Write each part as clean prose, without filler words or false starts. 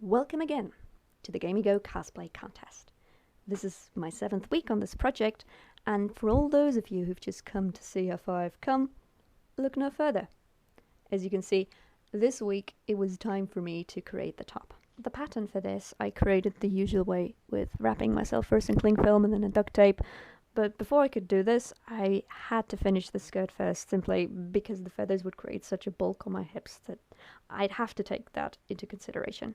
Welcome again to the Gamigo Cosplay contest. This is my 7th week on this project, and for all those of you who've just come to see how far I've come, look no further. As you can see, this week it was time for me to create the top. The pattern for this I created the usual way, with wrapping myself first in cling film and then in duct tape. But before I could do this, I had to finish the skirt first, simply because the feathers would create such a bulk on my hips that I'd have to take that into consideration.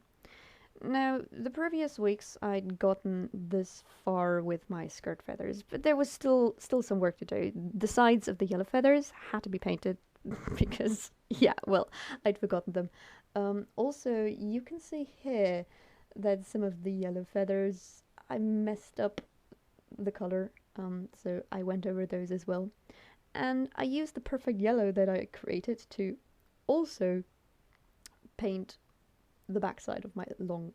Now, the previous weeks I'd gotten this far with my skirt feathers, but there was still some work to do. The sides of the yellow feathers had to be painted because, yeah, well, I'd forgotten them. Also, you can see here that some of the yellow feathers, I messed up the color, so I went over those as well. And I used the perfect yellow that I created to also paint the backside of my long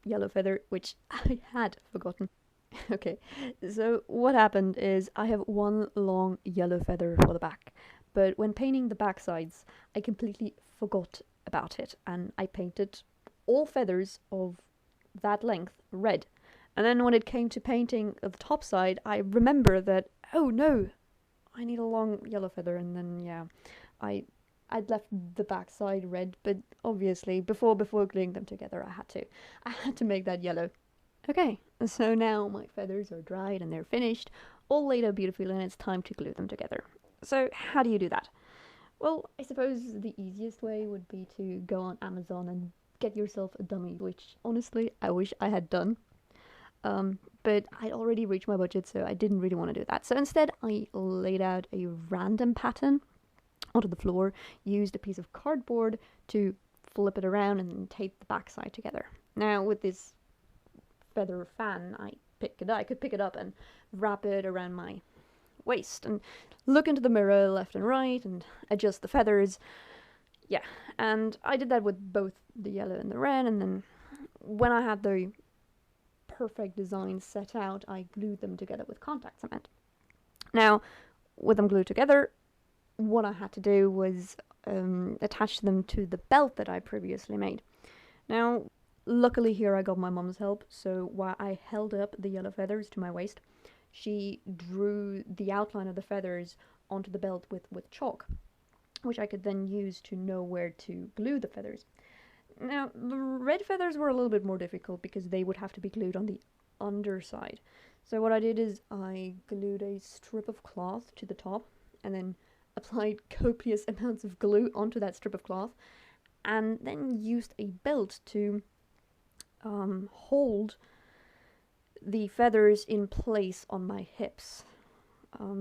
yellow feather, which I had forgotten. Okay, so what happened is I have one long yellow feather for the back, but when painting the back sides, I completely forgot about it, and I painted all feathers of that length red. And then when it came to painting the top side, I remember that, oh no, I need a long yellow feather, and then yeah, I'd left the back side red, but obviously before gluing them together I had to make that yellow. Okay, so now my feathers are dried and they're finished, all laid out beautifully, and it's time to glue them together. So how do you do that? Well, I suppose the easiest way would be to go on Amazon and get yourself a dummy, which honestly I wish I had done. But I'd already reached my budget, so I didn't really want to do that. So instead I laid out a random pattern onto the floor, used a piece of cardboard to flip it around and tape the backside together. Now with this feather fan, I could pick it up and wrap it around my waist and look into the mirror left and right and adjust the feathers. Yeah, and I did that with both the yellow and the red, and then when I had the perfect design set out, I glued them together with contact cement. Now, with them glued together, what I had to do was attach them to the belt that I previously made. Now, luckily here I got my mum's help, so while I held up the yellow feathers to my waist, she drew the outline of the feathers onto the belt with chalk, which I could then use to know where to glue the feathers. Now, the red feathers were a little bit more difficult because they would have to be glued on the underside. So what I did is I glued a strip of cloth to the top and then applied copious amounts of glue onto that strip of cloth, and then used a belt to hold the feathers in place on my hips,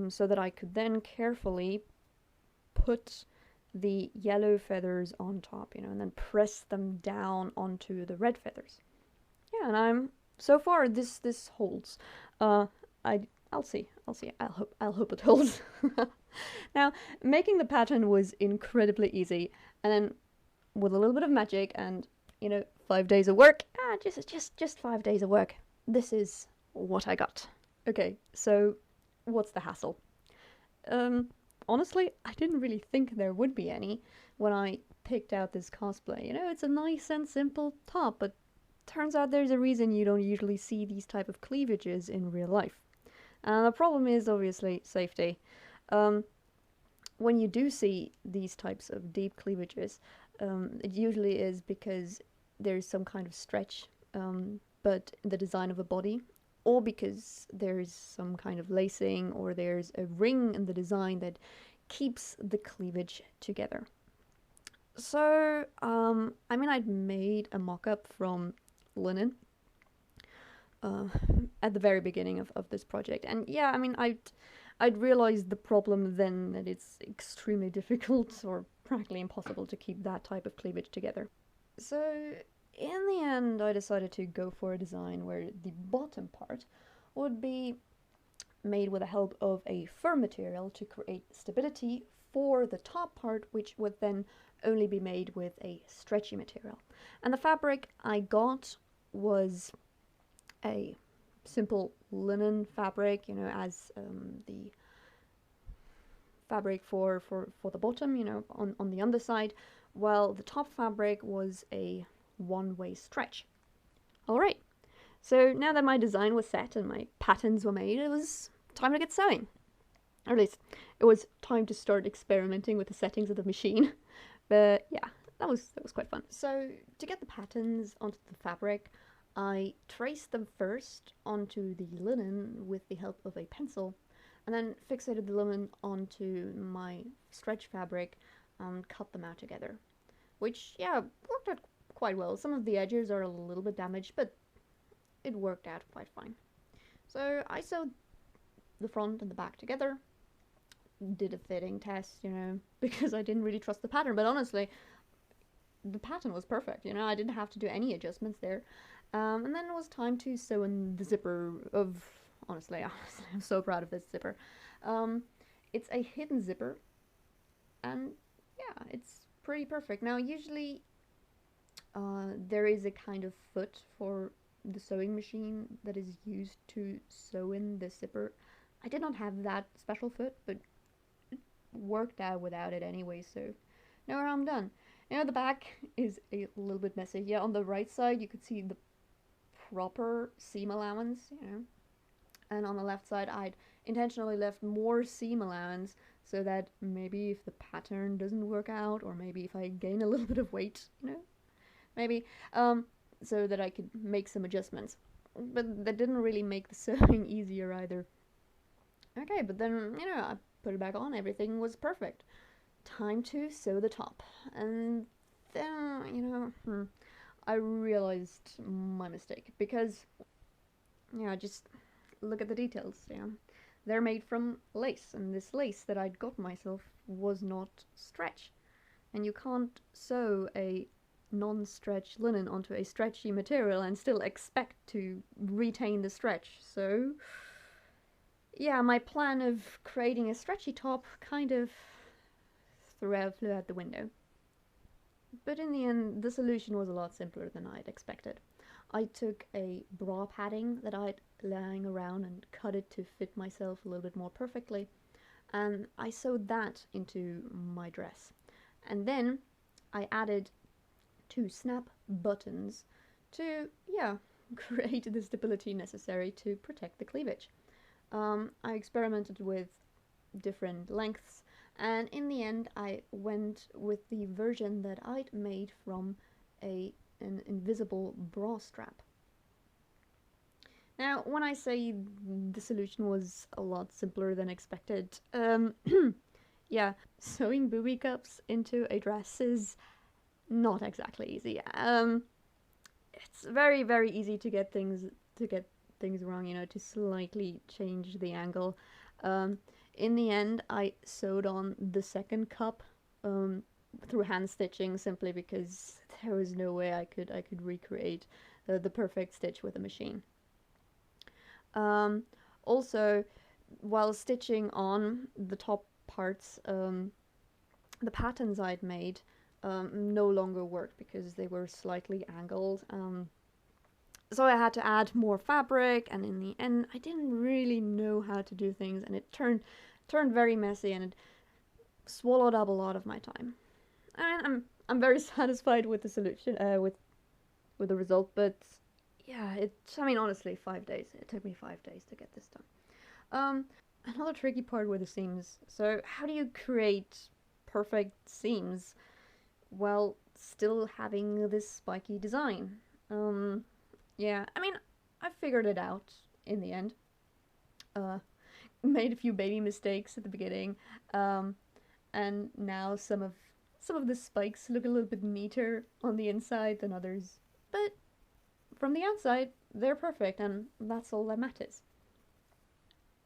so that I could then carefully put the yellow feathers on top, and then press them down onto the red feathers. Yeah, and so far this holds. I'll see. I'll hope it holds. Now, making the pattern was incredibly easy, and then with a little bit of magic and 5 days of work, just 5 days of work, this is what I got. Okay, so what's the hassle? Honestly, I didn't really think there would be any when I picked out this cosplay. It's a nice and simple top, but turns out there's a reason you don't usually see these type of cleavages in real life. And the problem is obviously safety. When you do see these types of deep cleavages, it usually is because there's some kind of stretch, but the design of a body, or because there's some kind of lacing, or there's a ring in the design that keeps the cleavage together. So, I'd made a mock-up from linen at the very beginning of this project, and yeah, I'd realized the problem then, that it's extremely difficult or practically impossible to keep that type of cleavage together. So in the end I decided to go for a design where the bottom part would be made with the help of a firm material to create stability for the top part, which would then only be made with a stretchy material. And the fabric I got was a simple linen fabric, as the fabric for the bottom, on the underside, while the top fabric was a one-way stretch. Alright, so now that my design was set and my patterns were made, it was time to get sewing. Or at least, it was time to start experimenting with the settings of the machine. But yeah, that was quite fun. So, to get the patterns onto the fabric, I traced them first onto the linen with the help of a pencil, and then fixated the linen onto my stretch fabric and cut them out together. Which, yeah, worked out quite well. Some of the edges are a little bit damaged, but it worked out quite fine. So I sewed the front and the back together, did a fitting test, you know, because I didn't really trust the pattern, but honestly, the pattern was perfect, you know, I didn't have to do any adjustments there. And then it was time to sew in the zipper of, honestly, I'm so proud of this zipper. It's a hidden zipper, and yeah, it's pretty perfect. Now, usually, there is a kind of foot for the sewing machine that is used to sew in the zipper. I did not have that special foot, but it worked out without it anyway, so no harm done. Now the back is a little bit messy. Yeah, on the right side you could see the proper seam allowance, you know, and on the left side I'd intentionally left more seam allowance so that maybe if the pattern doesn't work out, or maybe if I gain a little bit of weight, you know, maybe, so that I could make some adjustments. But that didn't really make the sewing easier either. Okay, but then, you know, I put it back on, everything was perfect. Time to sew the top. And then, you know, I realized my mistake, because, you know, just look at the details, you know. They're made from lace, and this lace that I'd got myself was not stretch. And you can't sew a non-stretch linen onto a stretchy material and still expect to retain the stretch. So yeah, my plan of creating a stretchy top kind of flew out the window. But in the end, the solution was a lot simpler than I'd expected. I took a bra padding that I'd lying around and cut it to fit myself a little bit more perfectly, and I sewed that into my dress. And then I added 2 snap buttons to, yeah, create the stability necessary to protect the cleavage. I experimented with different lengths, and in the end I went with the version that I'd made from an invisible bra strap. Now, when I say the solution was a lot simpler than expected, yeah, sewing booby cups into a dress is not exactly easy. It's very, very easy to get things wrong, you know, to slightly change the angle. In the end, I sewed on the second cup through hand stitching, simply because there was no way I could recreate the perfect stitch with a machine. Also, while stitching on the top parts, the patterns I'd made no longer worked because they were slightly angled. So I had to add more fabric, and in the end I didn't really know how to do things, and it turned very messy, and it swallowed up a lot of my time. I mean, I'm very satisfied with the solution, with the result, but yeah, I mean, honestly, 5 days. It took me 5 days to get this done. Another tricky part were the seams. So how do you create perfect seams while still having this spiky design? Yeah, I mean, I figured it out in the end. Made a few baby mistakes at the beginning, and now some of the spikes look a little bit neater on the inside than others, but from the outside they're perfect, and that's all that matters.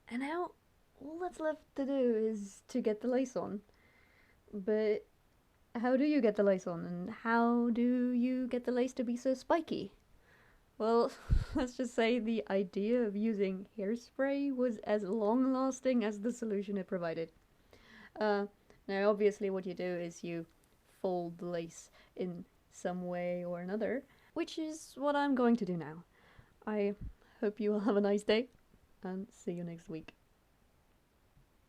And now all that's left to do is to get the lace on. But how do you get the lace on, and how do you get the lace to be so spiky? Well, let's just say the idea of using hairspray was as long-lasting as the solution it provided. Now, obviously what you do is you fold the lace in some way or another, which is what I'm going to do now. I hope you will have a nice day, and see you next week.